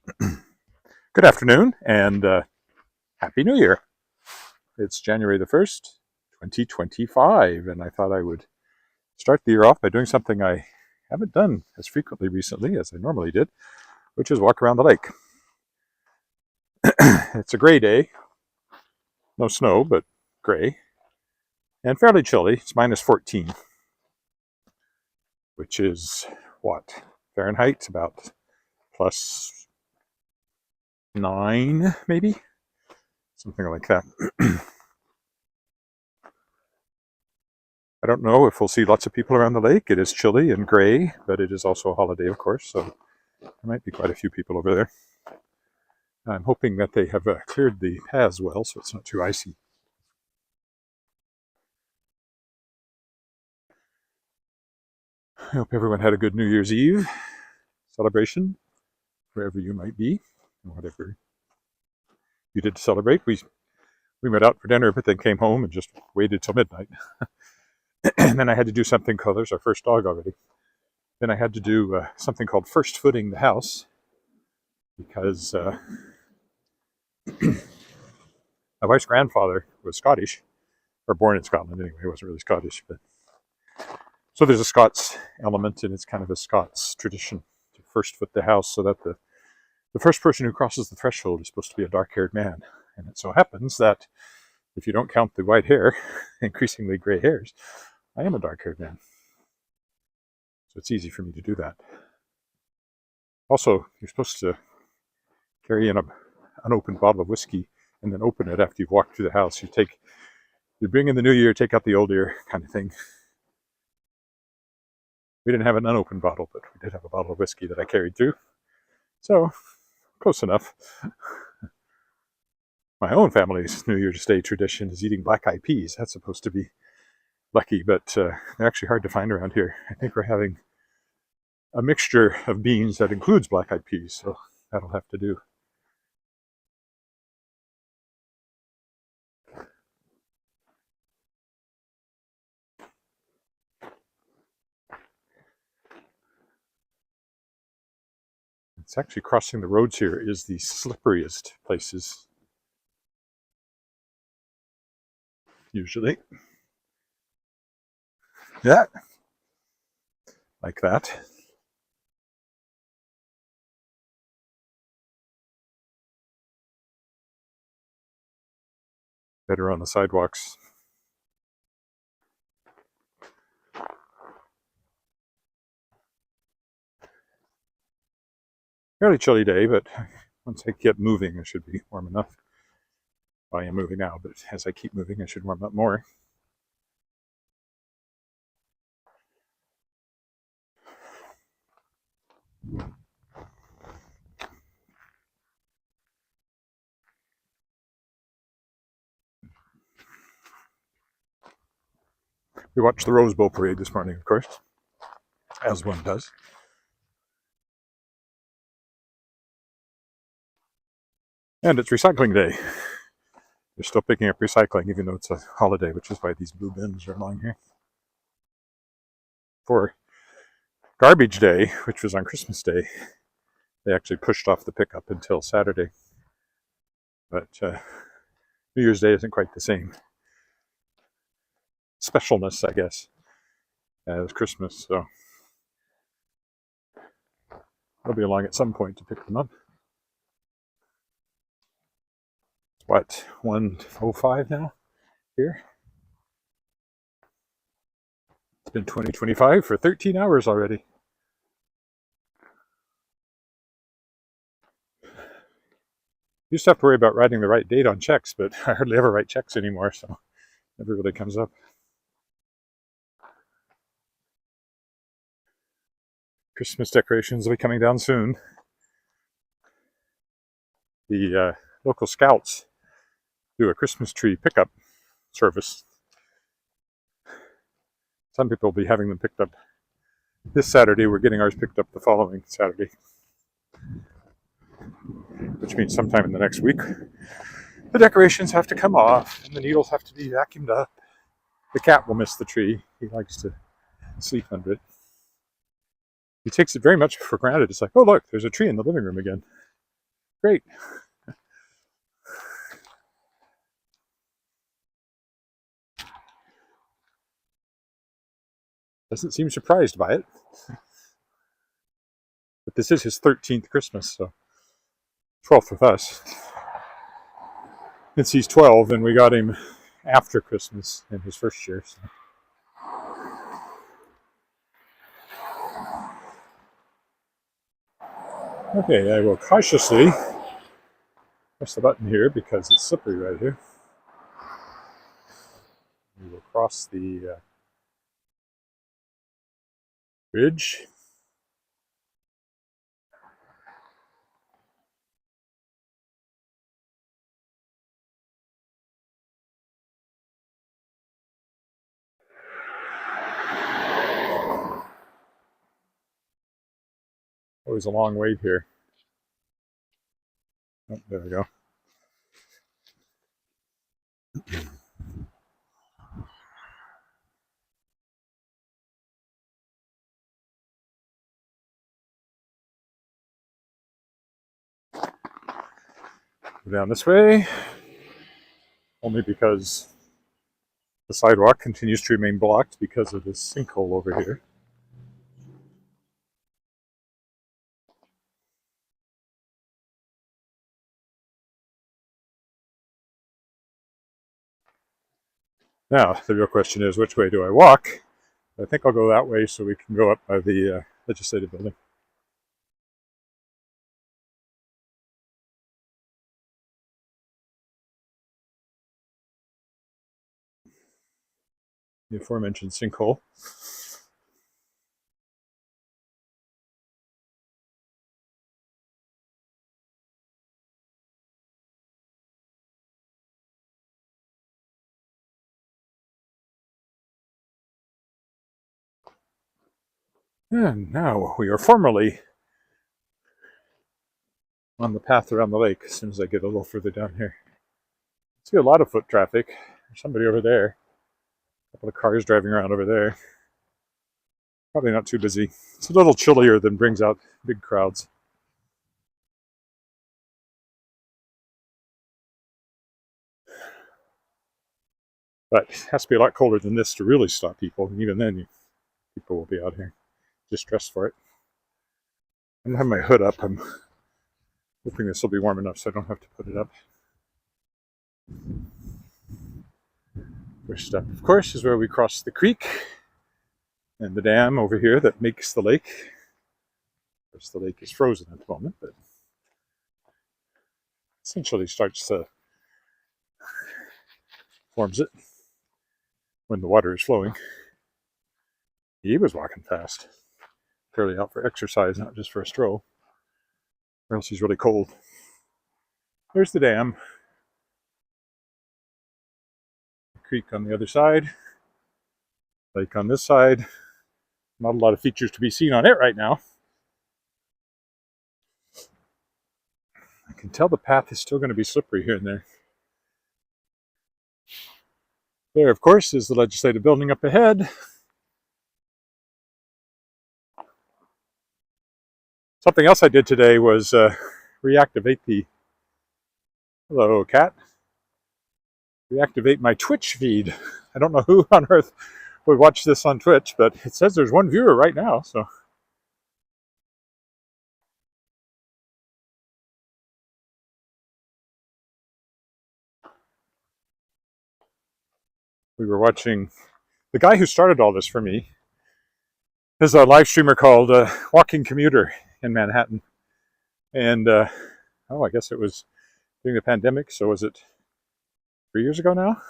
Good afternoon and Happy New Year. It's January the 1st, 2025, and I thought I would start the year off by doing something I haven't done as frequently recently as I normally did, which is walk around the lake. It's a gray day, no snow, but gray, and fairly chilly. It's minus 14, which is what? Fahrenheit, about plus 9, maybe? Something like that. I don't know if we'll see lots of people around the lake. It is chilly and gray, but it is also a holiday, of course, so there might be quite a few people over there. I'm hoping that they have cleared the paths well, so it's not too icy. I hope everyone had a good New Year's Eve celebration, wherever you might be, and whatever you did to celebrate. We went out for dinner, but then came home and just waited till midnight. And then I had to do something called, there's our first dog already. Then I had to do something called first footing the house, because my wife's grandfather was Scottish, or born in Scotland anyway. He wasn't really Scottish, but so there's a Scots element, and it's kind of a Scots tradition to first foot the house, so that the first person who crosses the threshold is supposed to be a dark-haired man. And it so happens that if you don't count the white hair, increasingly gray hairs, I am a dark-haired man. So it's easy for me to do that. Also, you're supposed to carry in an unopened bottle of whiskey and then open it after you've walked through the house. You bring in the new year, take out the old year, kind of thing. We didn't have an unopened bottle, but we did have a bottle of whiskey that I carried through. So, close enough. My own family's New Year's Day tradition is eating black-eyed peas. That's supposed to be lucky, but they're actually hard to find around here. I think we're having a mixture of beans that includes black-eyed peas, so that'll have to do. It's actually crossing the roads here is the slipperiest places, usually. Yeah, like that. Better on the sidewalks. Fairly chilly day, but once I get moving, it should be warm enough. Well, I am moving now, but as I keep moving, I should warm up more. We watched the Rose Bowl parade this morning, of course, as one does. And it's recycling day. They're still picking up recycling, even though it's a holiday, which is why these blue bins are along here. For garbage day, which was on Christmas Day, they actually pushed off the pickup until Saturday. But New Year's Day isn't quite the same specialness, I guess, as Christmas, so I'll be along at some point to pick them up. What, 1:05 now here? It's been 2025 for 13 hours already. Used to have to worry about writing the right date on checks, but I hardly ever write checks anymore, so it never really comes up. Christmas decorations will be coming down soon. The local scouts do a Christmas tree pickup service. Some people will be having them picked up this Saturday. We're getting ours picked up the following Saturday, which means sometime in the next week. The decorations have to come off and the needles have to be vacuumed up. The cat will miss the tree. He likes to sleep under it. He takes it very much for granted. It's like, oh look, there's a tree in the living room again. Great. Doesn't seem surprised by it. But this is his 13th Christmas, so 12th with us. Since he's 12, and we got him after Christmas in his first year. So. Okay, I will cautiously press the button here because it's slippery right here. We will cross the bridge. Always a long wait here. Oh, there we go. Go down this way, only because the sidewalk continues to remain blocked because of this sinkhole over here. Now, the real question is, which way do I walk? I think I'll go that way so we can go up by the legislative building. The aforementioned sinkhole. And now we are formally on the path around the lake as soon as I get a little further down here. I see a lot of foot traffic. There's somebody over there. A couple of cars driving around over there. Probably not too busy. It's a little chillier than brings out big crowds. But it has to be a lot colder than this to really stop people. And even then, people will be out here just dressed for it. I don't have my hood up. I'm hoping this will be warm enough so I don't have to put it up. First step, of course, is where we cross the creek and the dam over here that makes the lake. Of course, the lake is frozen at the moment, but essentially starts to forms it when the water is flowing. He was walking fast, clearly out for exercise, not just for a stroll, or else he's really cold. There's the dam. Creek on the other side, lake on this side. Not a lot of features to be seen on it right now. I can tell the path is still going to be slippery here and there. There, of course, is the legislative building up ahead. Something else I did today was reactivate the... Hello, cat. Reactivate my Twitch feed. I don't know who on earth would watch this on Twitch, but it says there's one viewer right now, so... We were watching... The guy who started all this for me is a live streamer called Walking Commuter in Manhattan. And, I guess it was during the pandemic, so was it 3 years ago now?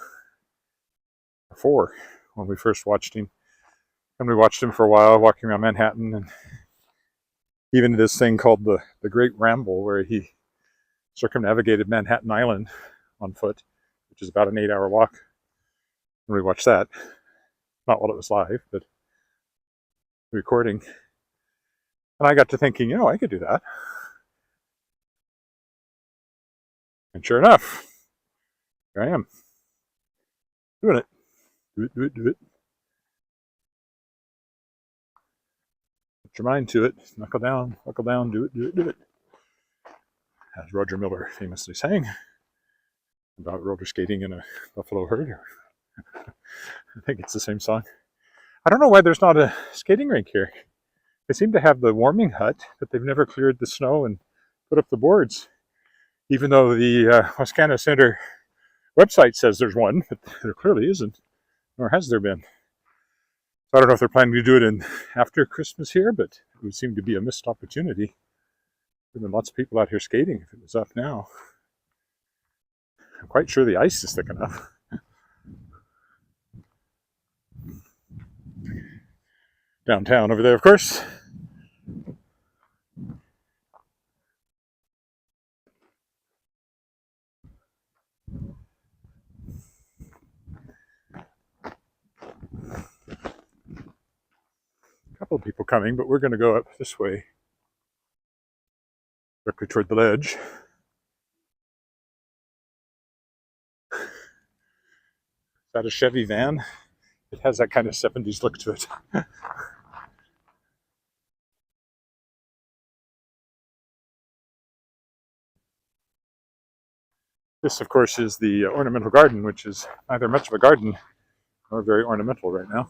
Or 4, when we first watched him. And we watched him for a while, walking around Manhattan, and even this thing called the Great Ramble, where he circumnavigated Manhattan Island on foot, which is about an 8-hour walk. And we watched that, not while it was live, but recording. And I got to thinking, I could do that. And sure enough, here I am, doing it. Do it. Put your mind to it. Knuckle down, do it. as Roger Miller famously sang about roller skating in a buffalo herd. I think it's the same song. I don't know why there's not a skating rink here. They seem to have the warming hut, but they've never cleared the snow and put up the boards. Even though the Wascana Center website says there's one, but there clearly isn't, nor has there been. So I don't know if they're planning to do it in after Christmas here, but it would seem to be a missed opportunity. There have been lots of people out here skating if it was up now. I'm quite sure the ice is thick enough. Downtown over there, of course. A couple of people coming, but we're going to go up this way, directly toward the ledge. Is that a Chevy van? It has that kind of 70s look to it. This, of course, is the ornamental garden, which is neither much of a garden nor very ornamental right now.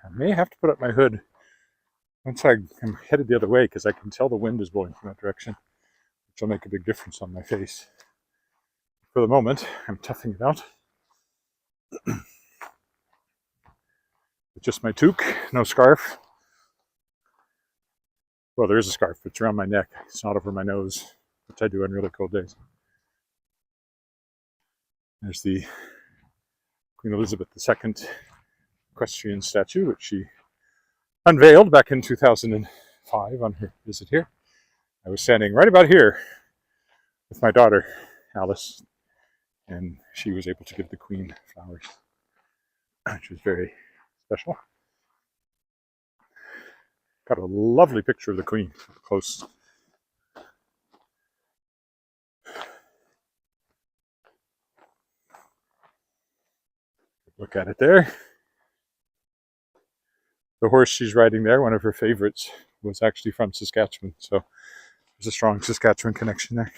I may have to put up my hood once I'm headed the other way because I can tell the wind is blowing from that direction, which will make a big difference on my face. For the moment, I'm toughing it out. With just my toque, no scarf. Well, there is a scarf, but it's around my neck. It's not over my nose, which I do on really cold days. There's the Queen Elizabeth II equestrian statue, which she unveiled back in 2005 on her visit here. I was standing right about here with my daughter, Alice, and she was able to give the Queen flowers, which was very special. Got a lovely picture of the Queen up close. Look at it there. The horse she's riding there, one of her favorites, was actually from Saskatchewan, so there's a strong Saskatchewan connection there.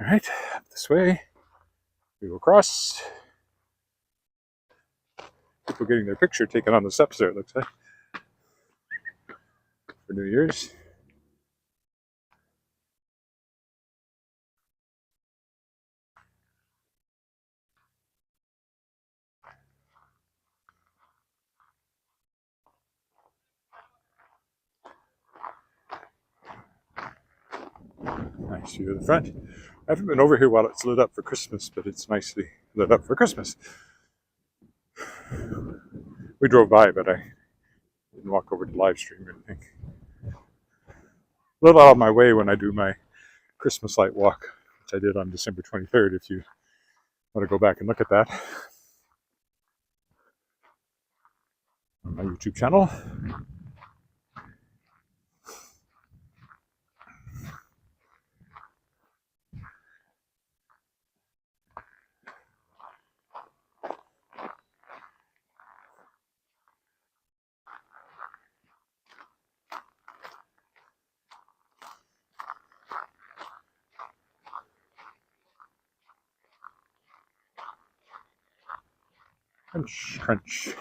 All right, up this way. We will cross. People getting their picture taken on the steps there, it looks like, for New Year's. Nice view of the front. I haven't been over here while it's lit up for Christmas, but it's nicely lit up for Christmas. We drove by, but I didn't walk over to live stream or anything. A little out of my way when I do my Christmas light walk, which I did on December 23rd, if you want to go back and look at that on my YouTube channel. Crunch, crunch.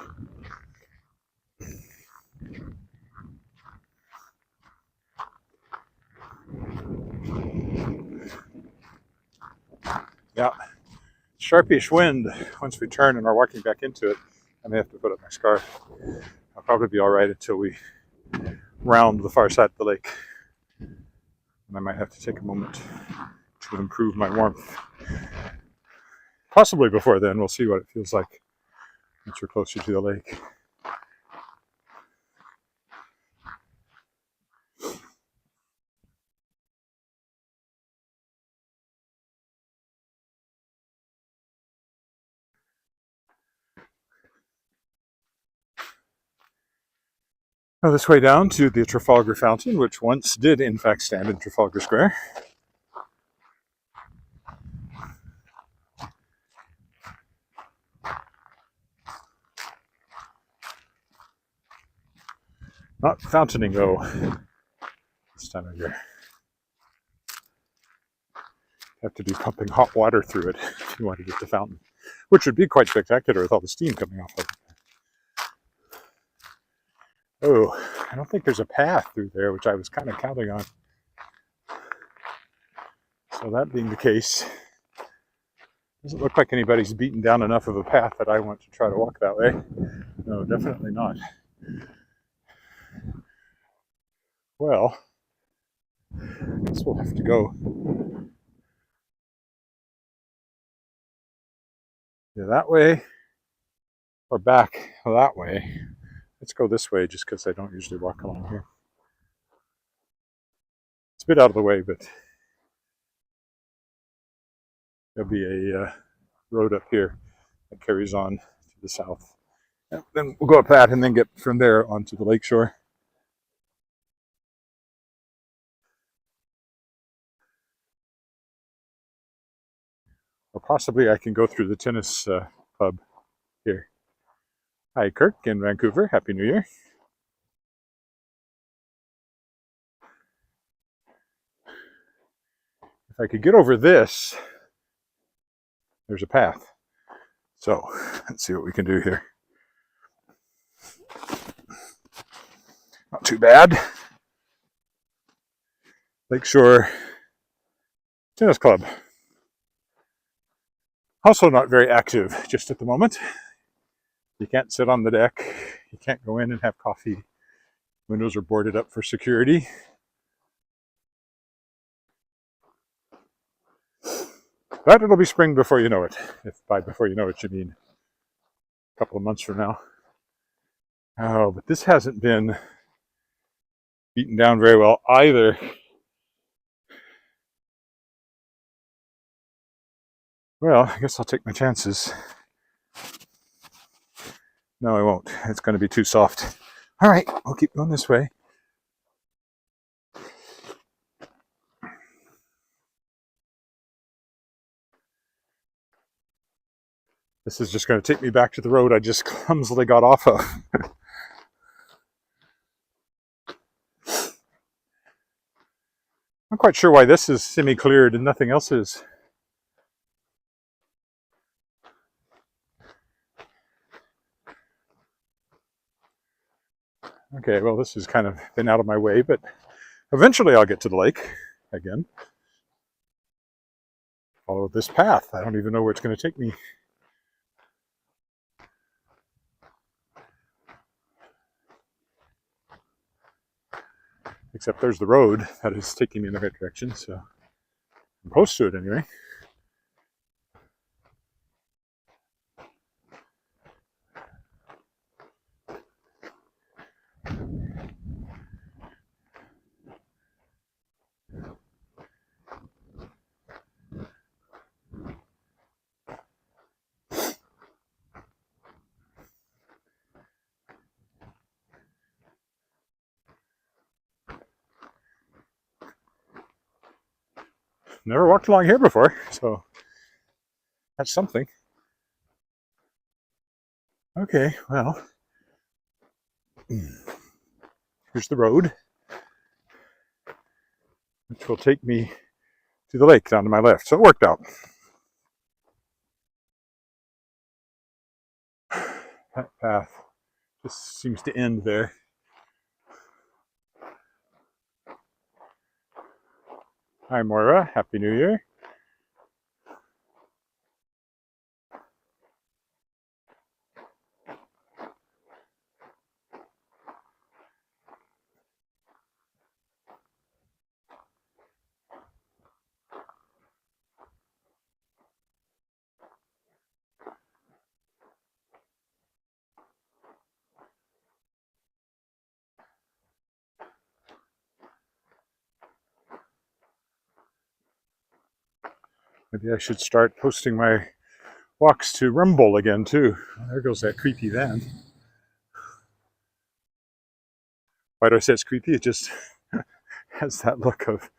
Yeah, sharpish wind once we turn and are walking back into it. I may have to put up my scarf. I'll probably be all right until we round the far side of the lake. And I might have to take a moment which will improve my warmth. Possibly before then, we'll see what it feels like once we're closer to the lake. Now this way down to the Trafalgar Fountain, which once did in fact stand in Trafalgar Square. Not fountaining though, this time of year. You have to be pumping hot water through it if you want to get the fountain, which would be quite spectacular with all the steam coming off of it. Oh, I don't think there's a path through there, which I was kind of counting on. So that being the case, doesn't look like anybody's beaten down enough of a path that I want to try to walk that way. No, definitely not. Well, I guess we'll have to go either that way or back that way. Let's go this way just because I don't usually walk along here. It's a bit out of the way, but there'll be a road up here that carries on to the south. And then we'll go up that and then get from there onto the lakeshore. Or possibly I can go through the tennis club here. Hi, Kirk in Vancouver. Happy New Year. If I could get over this, there's a path. So let's see what we can do here. Not too bad. Lakeshore Tennis Club. Also not very active just at the moment. You can't sit on the deck. You can't go in and have coffee. Windows are boarded up for security. But it'll be spring before you know it. If by before you know it, you mean a couple of months from now. Oh, but this hasn't been beaten down very well either. Well, I guess I'll take my chances. No, I won't. It's going to be too soft. All right, I'll keep going this way. This is just going to take me back to the road I just clumsily got off of. I'm quite sure why this is semi-cleared and nothing else is. Okay, well, this has kind of been out of my way, but eventually I'll get to the lake again. Follow this path. I don't even know where it's going to take me. Except there's the road that is taking me in the right direction, so I'm close to it anyway. Never walked along here before, so that's something. Okay, well, here's the road, which will take me to the lake down to my left. So it worked out. That path just seems to end there. Hi, Moira. Happy New Year. Maybe I should start posting my walks to Rumble again, too. Well, there goes that creepy van. Why do I say it's creepy? It just has that look of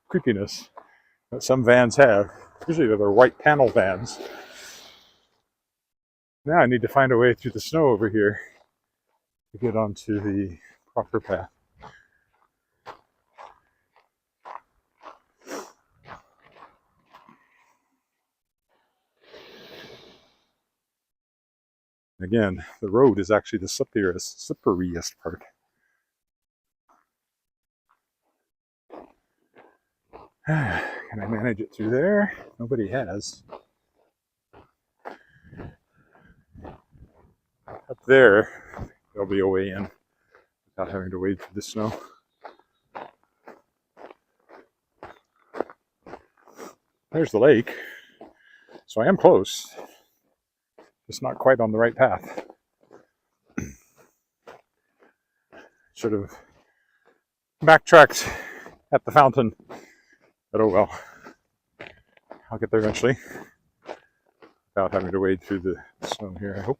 creepiness that some vans have. Usually they're white panel vans. Now I need to find a way through the snow over here to get onto the proper path. Again, the road is actually the slipperiest part. Can I manage it through there? Nobody has. Up there, there'll be a way in without having to wade through the snow. There's the lake. So I am close. Just not quite on the right path. Should have backtracked at the fountain. But oh well. I'll get there eventually. Without having to wade through the snow here, I hope.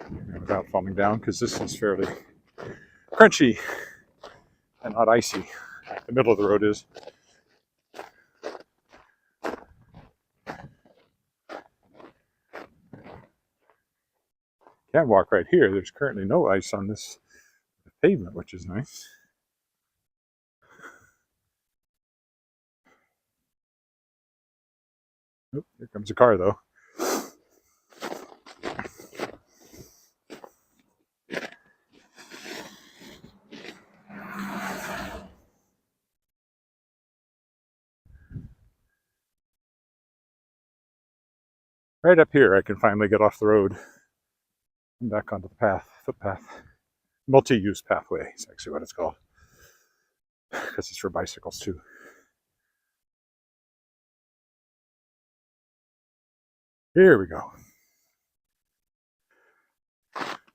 And without falling down, because this is fairly crunchy and not icy. The middle of the road is. Can't walk right here. There's currently no ice on this pavement, which is nice. Oh, here comes a car, though. Right up here, I can finally get off the road and back onto the path, footpath. Multi-use pathway is actually what it's called, because it's for bicycles too. Here we go.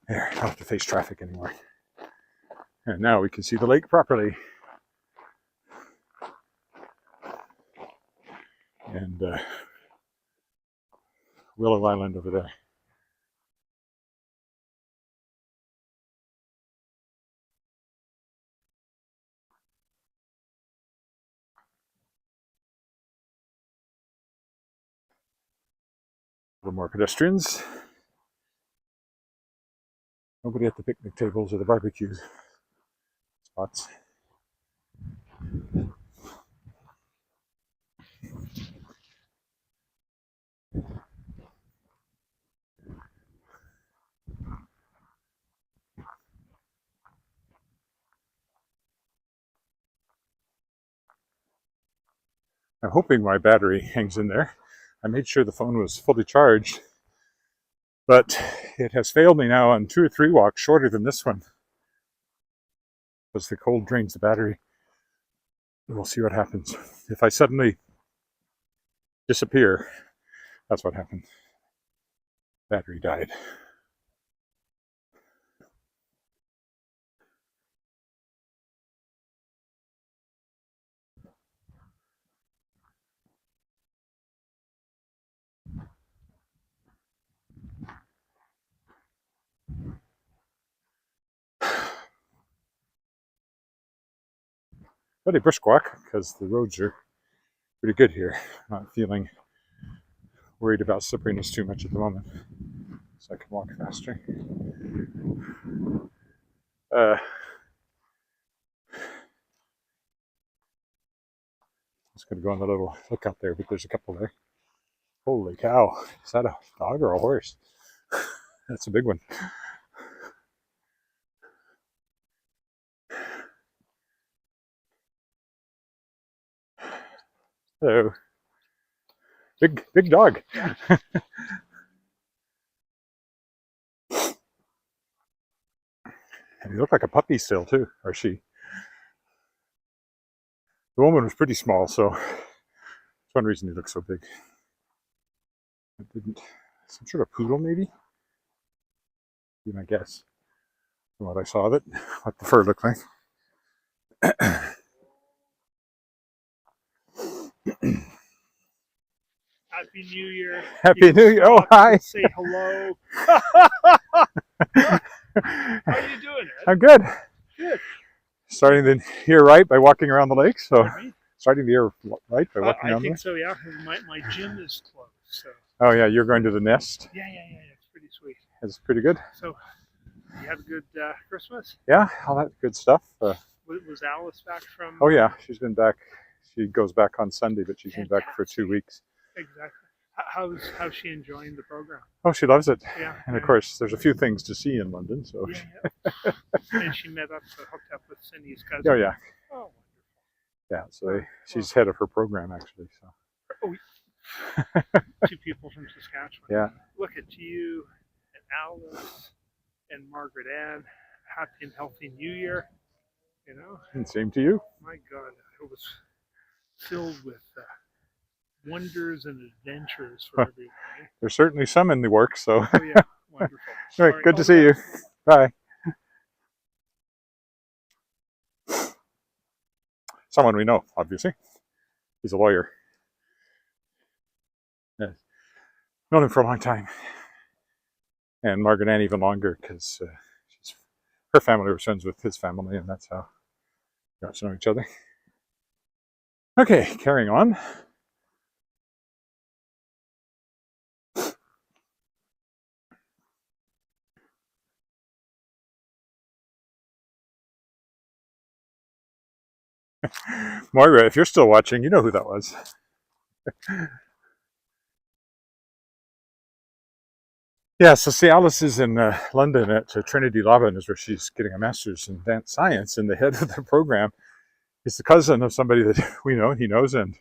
There, I don't have to face traffic anymore. And now we can see the lake properly. And Willow Island over there. A little more pedestrians. Nobody at the picnic tables or the barbecue spots. I'm hoping my battery hangs in there. I made sure the phone was fully charged, but it has failed me now on 2 or 3 walks shorter than this one, because the cold drains the battery. We'll see what happens. If I suddenly disappear, that's what happened. Battery died. But a brisk walk, because the roads are pretty good here. Not feeling worried about slipperiness too much at the moment, so I can walk faster. Just going to go on the little lookout there, but there's a couple there. Holy cow. Is that a dog or a horse? That's a big one. Hello. Big dog. And he looked like a puppy still, too, or she. The woman was pretty small, so that's one reason he looked so big. It didn't. Some sort of poodle, maybe? Be my guess. From what I saw of it, what the fur looked like. Happy New Year. Happy New Year. Oh, hi. Say hello. How are you doing, Ed? I'm good. Good. Starting the year right by walking around the lake. So, Pardon me? starting the year right by walking I around the think lake. so, yeah. My gym is closed. So. Oh, yeah, you're going to the nest. Yeah. It's pretty sweet. It's pretty good. So, you have a good Christmas? Yeah, all that good stuff. Was Alice back from? Oh, yeah, she's been back. She goes back on Sunday, but she's been back for 2 weeks. Exactly. How's she enjoying the program? Oh, she loves it. Yeah. And of course, there's a few things to see in London. So. Yeah. And she hooked up with Cindy's cousin. Oh, yeah. Oh, wonderful. Yeah, so she's head of her program, actually. So. Oh, 2 people from Saskatchewan. Yeah. Look at you and Alice and Margaret Ann. Happy and healthy New Year. You know. And same to you. My God, it was filled with wonders and adventures for everyone. Eh? There's certainly some in the works. So. Oh yeah, wonderful. All right, good to see you. Bye. Someone we know, obviously. He's a lawyer. Yeah. Known him for a long time. And Margaret Ann even longer, because her family was friends with his family, and that's how we got to know each other. Okay, carrying on. Moira, if you're still watching, you know who that was. Yeah, so see, Alice is in London at Trinity Laban, is where she's getting a master's in dance science, and the head of the program is the cousin of somebody that we know, he knows, and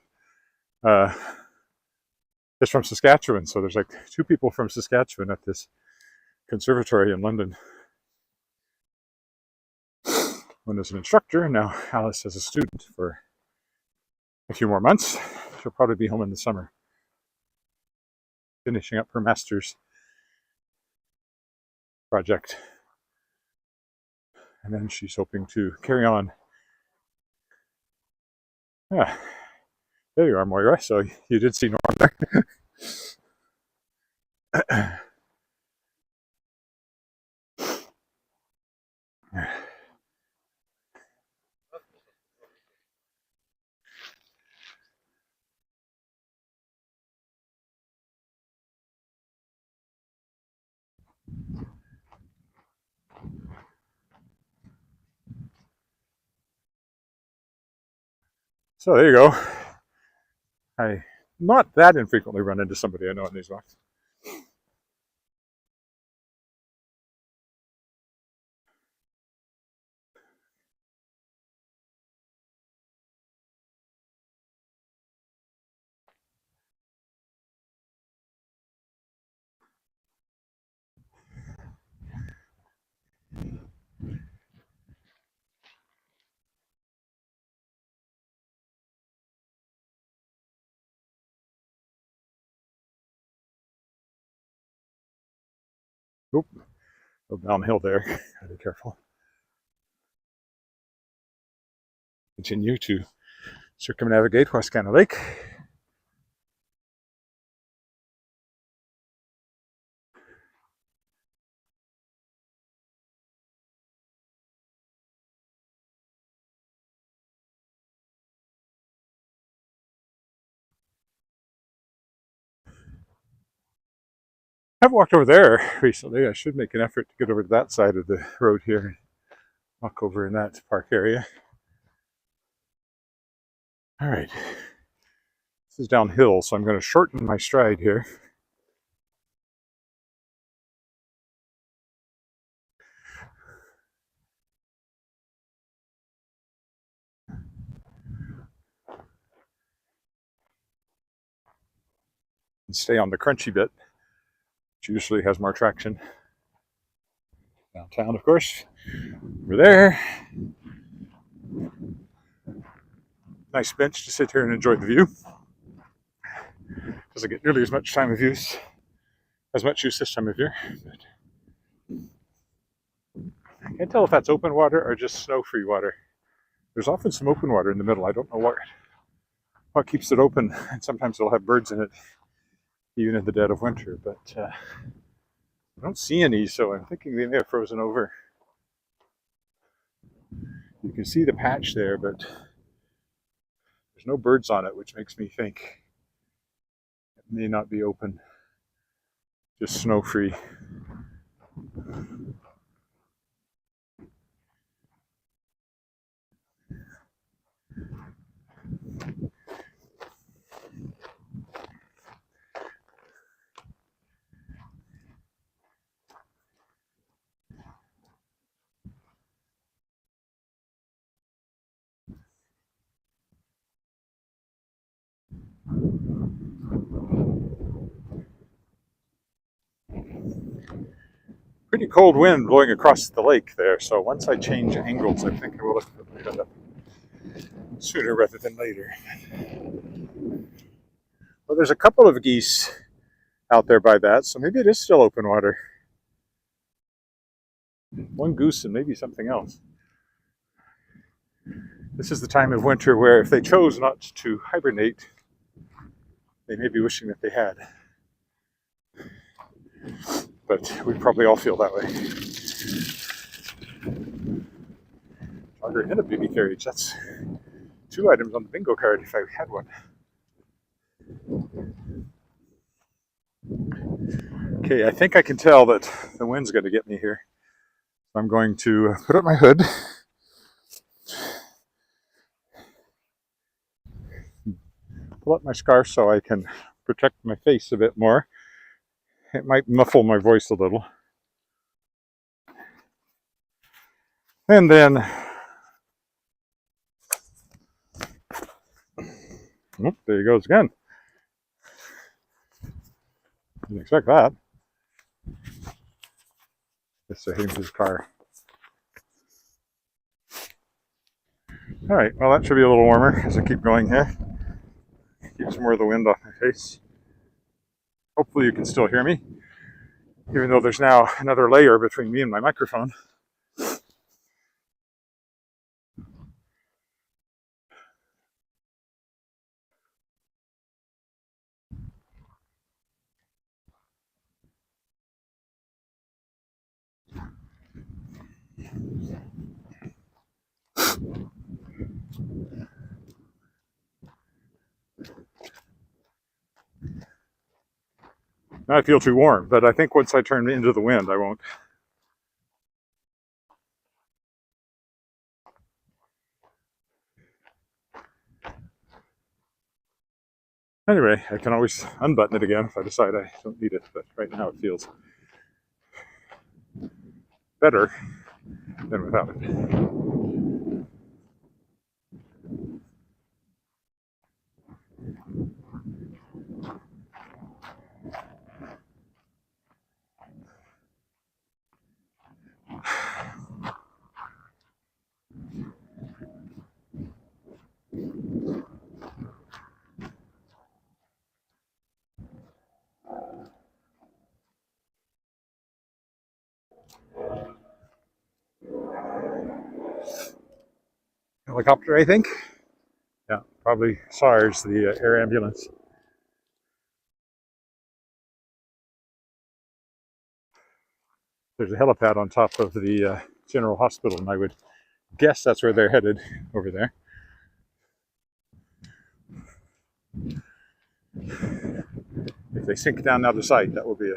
is from Saskatchewan. So there's like 2 people from Saskatchewan at this conservatory in London. One is an instructor, and now Alice is a student for a few more months. She'll probably be home in the summer, finishing up her master's project. And then she's hoping to carry on. Yeah, there you are, Moira. So you did see Norm there. So there you go. I not that infrequently run into somebody I know in these walks. Oop, go downhill there. Gotta be careful. Continue to circumnavigate West Canada Lake. I've walked over there recently. I should make an effort to get over to that side of the road here and walk over in that park area. All right. This is downhill, so I'm going to shorten my stride here. And stay on the crunchy bit, which usually has more traction. Downtown, of course. Over there. Nice bench to sit here and enjoy the view. Doesn't get nearly as much use this time of year. But I can't tell if that's open water or just snow-free water. There's often some open water in the middle. I don't know what. what keeps it open. And sometimes it'll have birds in it, even in the dead of winter. But I don't see any, so I'm thinking they may have frozen over. You can see the patch there, but there's no birds on it, which makes me think it may not be open, just snow-free. Pretty cold wind blowing across the lake there, so once I change angles, I think I will have put it up sooner rather than later. Well, there's a couple of geese out there by that, so maybe it is still open water. One goose and maybe something else. This is the time of winter where if they chose not to hibernate, they may be wishing that they had. But we probably all feel that way. Tiger and a baby carriage. That's 2 items on the bingo card if I had one. Okay, I think I can tell that the wind's going to get me here. I'm going to put up my hood. Pull up my scarf so I can protect my face a bit more. It might muffle my voice a little. And then, oh, there he goes again. Didn't expect that. Just to hit his car. All right, well, that should be a little warmer as I keep going here. Keep some more of the wind off my face. Hopefully you can still hear me, even though there's now another layer between me and my microphone. Now I feel too warm, but I think once I turn into the wind, I won't. Anyway, I can always unbutton it again if I decide I don't need it, but right now it feels better than without it. Helicopter, I think. Yeah, probably SARS, the air ambulance. There's a helipad on top of the general hospital, and I would guess that's where they're headed over there. If they sink down out of sight, that will be a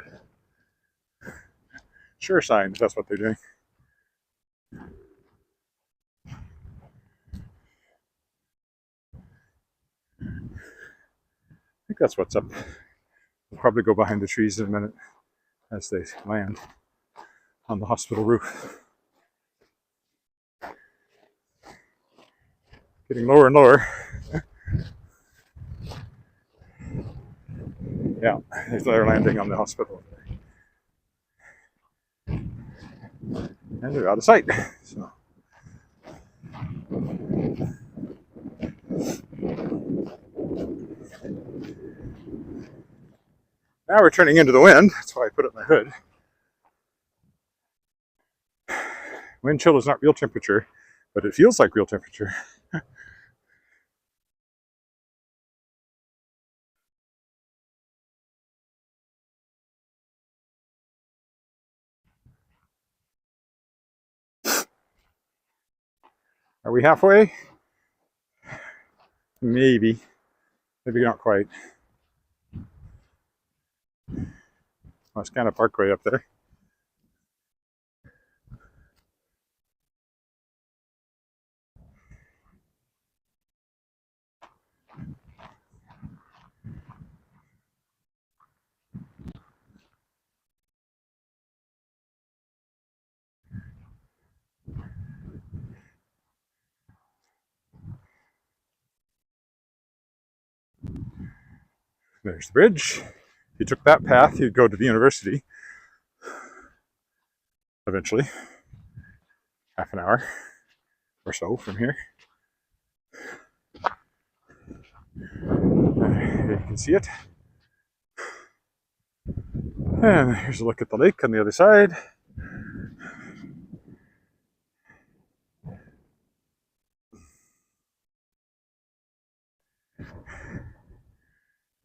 sure sign that that's what they're doing. I think that's what's up. We'll probably go behind the trees in a minute as they land on the hospital roof. Getting lower and lower. Yeah, they're landing on the hospital. And they're out of sight. So. Now we're turning into the wind. That's why I put up my hood. Wind chill is not real temperature, but it feels like real temperature. Are we halfway? Maybe. Maybe not quite. That's kind of Parkway up there. There's the bridge. If you took that path, you'd go to the university eventually. Half an hour or so from here. You can see it. And here's a look at the lake on the other side.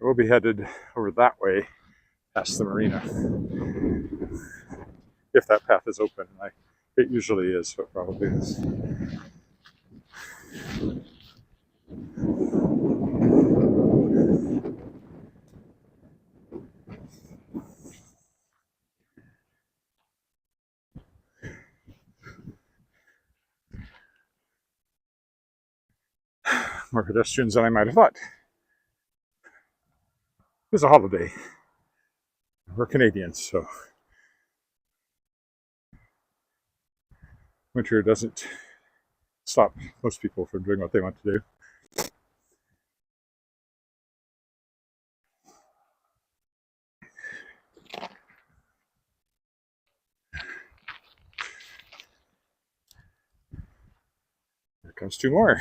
We'll be headed over that way past the marina. If that path is open. It usually is, so it probably is. More pedestrians than I might have thought. It was a holiday. We're Canadians, so winter doesn't stop most people from doing what they want to do. Here comes two more.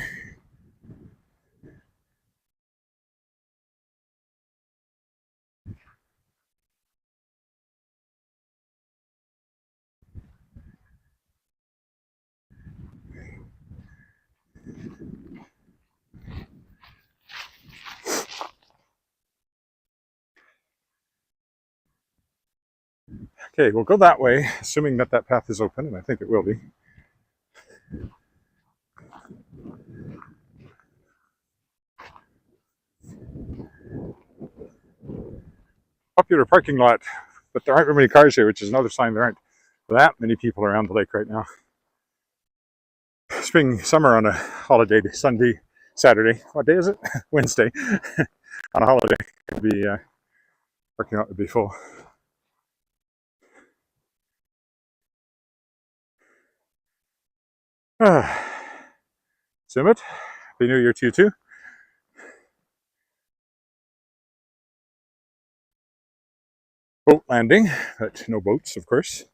Okay, we'll go that way, assuming that that path is open, and I think it will be. Popular parking lot, but there aren't very many cars here, which is another sign there aren't that many people around the lake right now. Spring, summer on a holiday, Sunday, Saturday. What day is it? Wednesday. On a holiday, parking lot would be full. Sumit, Happy New Year to you too. Boat landing, but no boats, of course.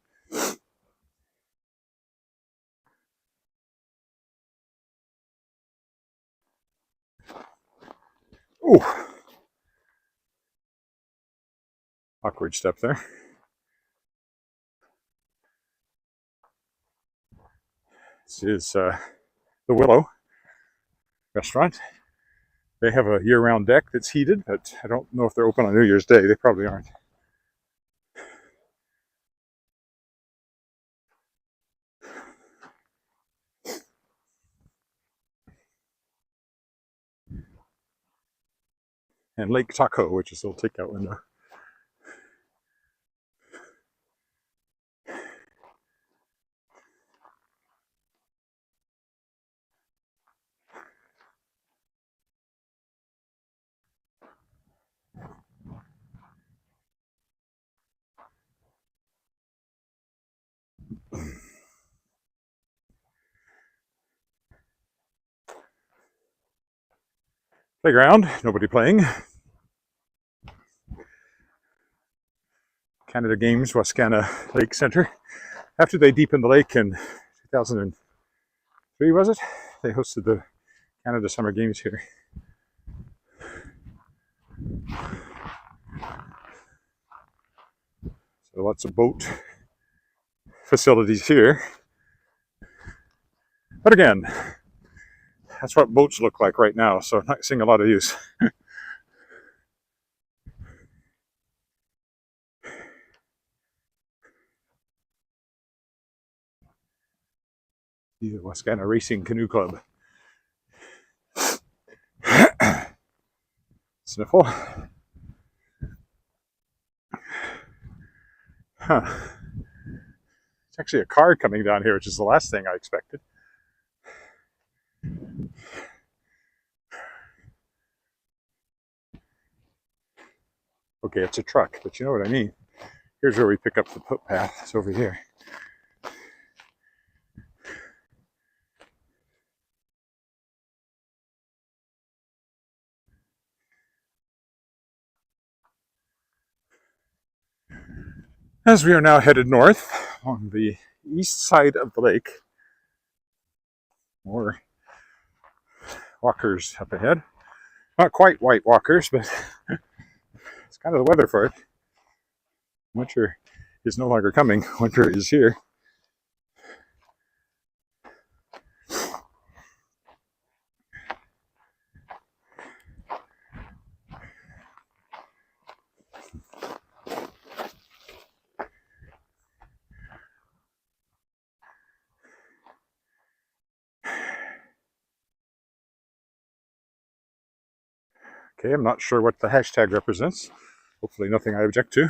Ooh. Awkward step there. This is the Willow restaurant. They have a year-round deck that's heated, but I don't know if they're open on New Year's Day. They probably aren't. And Lake Tahoe, which is a little takeout window. Playground, nobody playing. Canada Games, Wascana Lake Center. After they deepened the lake in 2003, was it? They hosted the Canada Summer Games here. So lots of boat facilities here. But again, that's what boats look like right now, so I'm not seeing a lot of use. the Wascana Racing Canoe Club. Sniffle. Huh. It's actually a car coming down here, which is the last thing I expected. Okay, it's a truck, but you know what I mean. Here's where we pick up the footpath. It's over here. As we are now headed north on the east side of the lake, more walkers up ahead. Not quite white walkers, but it's kind of the weather for it. Winter is no longer coming. Winter is here. Okay, I'm not sure what the hashtag represents. Hopefully nothing I object to.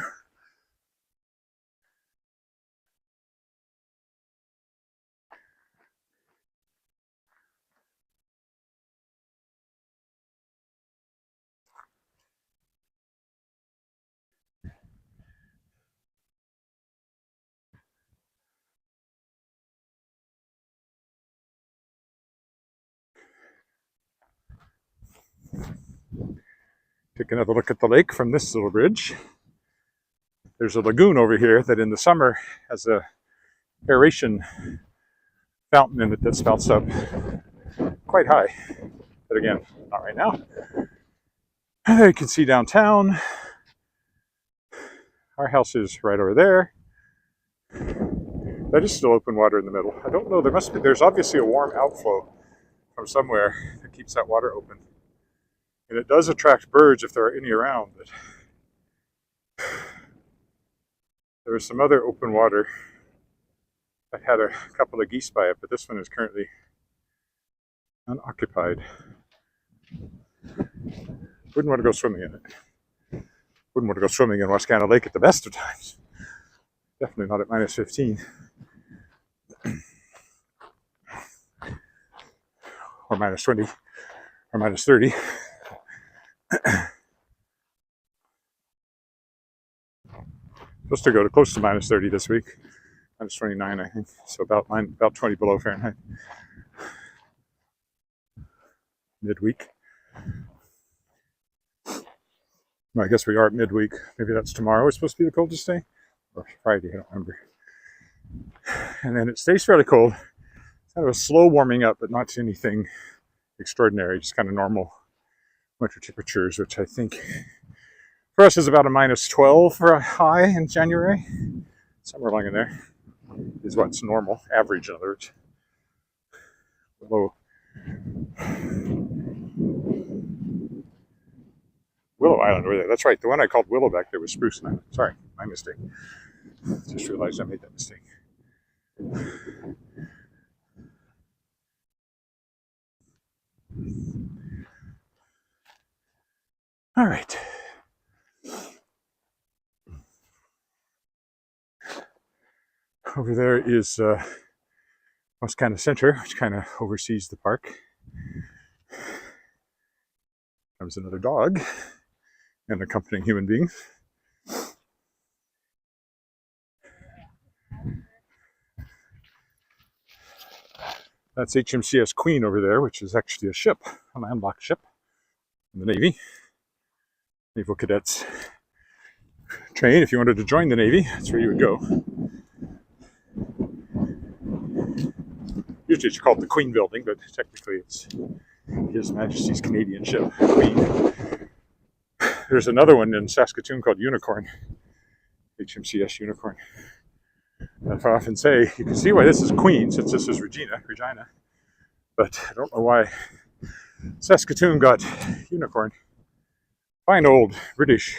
Take another look at the lake from this little bridge. There's a lagoon over here that in the summer has a aeration fountain in it that spouts up quite high. But again, not right now. You can see downtown. Our house is right over there. That is still open water in the middle. I don't know, there's obviously a warm outflow from somewhere that keeps that water open. And it does attract birds if there are any around, but there is some other open water. I had a couple of geese by it, but this one is currently unoccupied. Wouldn't want to go swimming in it. Wouldn't want to go swimming in Wascana Lake at the best of times. Definitely not at minus 15. Or minus 20. Or minus 30. Supposed to go to close to minus 30 this week. Minus 29, I think. So about 20 below Fahrenheit. Midweek. Well, I guess we are at midweek. Maybe that's tomorrow. It's supposed to be the coldest day. Or Friday, I don't remember. And then it stays fairly cold. It's kind of a slow warming up, but not anything extraordinary. Just kind of normal winter temperatures, which I think for us is about a minus 12 for a high in January. Somewhere along in there is what's normal, average in other words. Willow Island over there. That's right. The one I called Willow back there was Spruce Island. Sorry, my mistake. Just realized I made that mistake. All right. Over there is Wascana Center, which kind of oversees the park. Comes another dog and accompanying human beings. That's HMCS Queen over there, which is actually a ship, a landlocked ship in the Navy. Naval cadets train. If you wanted to join the Navy, that's where you would go. Usually it's called the Queen Building, but technically it's His Majesty's Canadian ship, Queen. There's another one in Saskatchewan called Unicorn, HMCS Unicorn. And I often say, you can see why this is Queen, since this is Regina. But I don't know why Saskatoon got Unicorn. Fine old British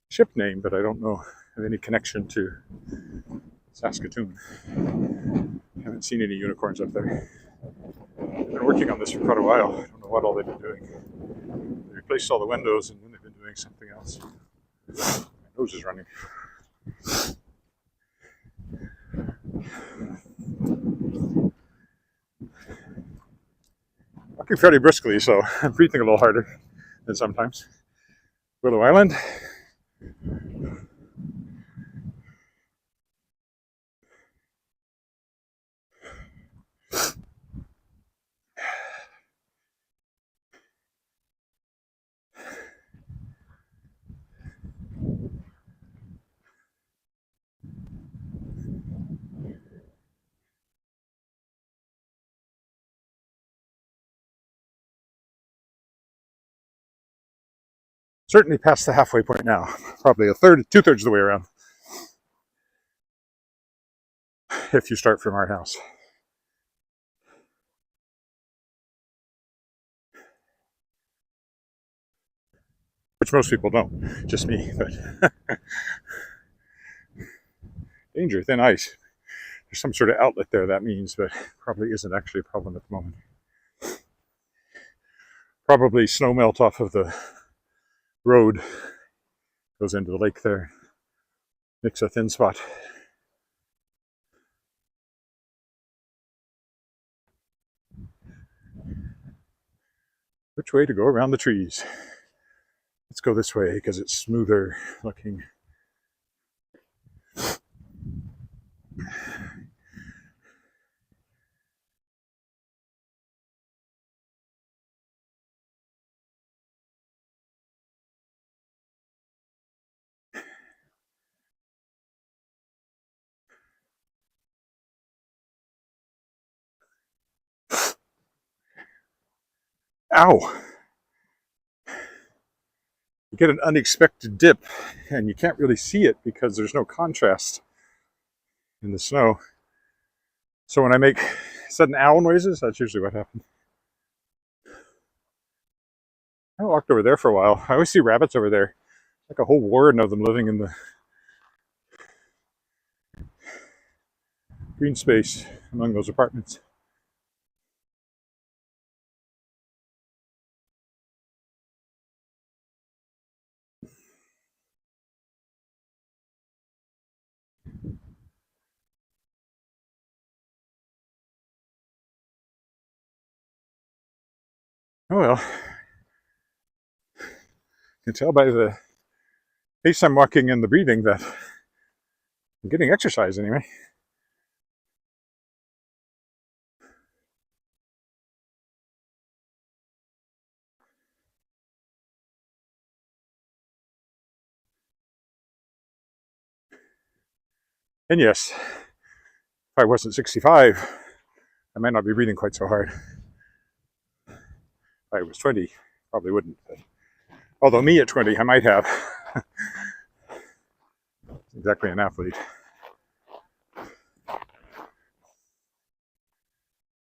ship name, but I don't know of any connection to Saskatchewan. Haven't seen any unicorns up there. I've been working on this for quite a while. I don't know what all they've been doing. They replaced all the windows and then they've been doing something else. My nose is running. Walking fairly briskly, so I'm breathing a little harder than sometimes. Willow Island. Certainly past the halfway point now. Probably two-thirds of the way around. If you start from our house. Which most people don't, just me. But danger, thin ice. There's some sort of outlet there, that means, but probably isn't actually a problem at the moment. Probably snow melt off of the road, goes into the lake there, makes a thin spot. Which way to go around the trees? Let's go this way because it's smoother looking. Ow! You get an unexpected dip and you can't really see it because there's no contrast in the snow. So when I make sudden owl noises, that's usually what happens. I walked over there for a while. I always see rabbits over there. Like a whole warren of them living in the green space among those apartments. Oh well. You can tell by the pace I'm walking and the breathing that I'm getting exercise anyway. And yes, if I wasn't 65, I might not be breathing quite so hard. If I was 20, probably wouldn't. But although me at 20, I might have. Exactly an athlete.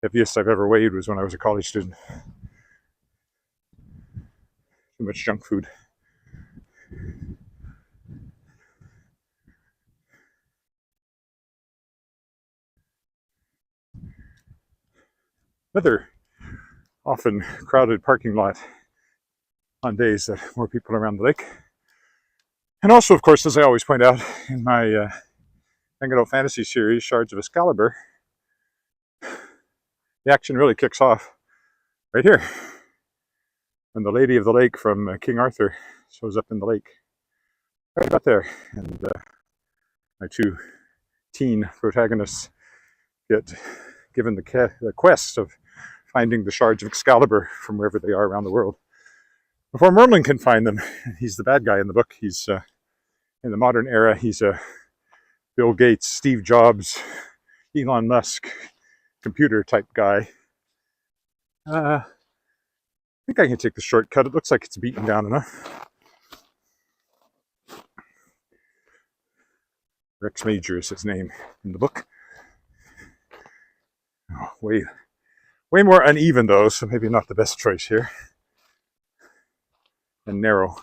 Heaviest I've ever weighed was when I was a college student. Too much junk food. Another often crowded parking lot on days that more people are around the lake. And also, of course, as I always point out in my Hanging Out Fantasy series, Shards of Excalibur, the action really kicks off right here when the Lady of the Lake from King Arthur shows up in the lake. Right about there. And my two teen protagonists get given the quest of finding the shards of Excalibur from wherever they are around the world before Merlin can find them. He's the bad guy in the book. He's in the modern era, he's a Bill Gates, Steve Jobs, Elon Musk computer type guy. I think I can take the shortcut. It looks like it's beaten down enough. Rex Major is his name in the book. Oh, way more uneven though, so maybe not the best choice here. And narrow.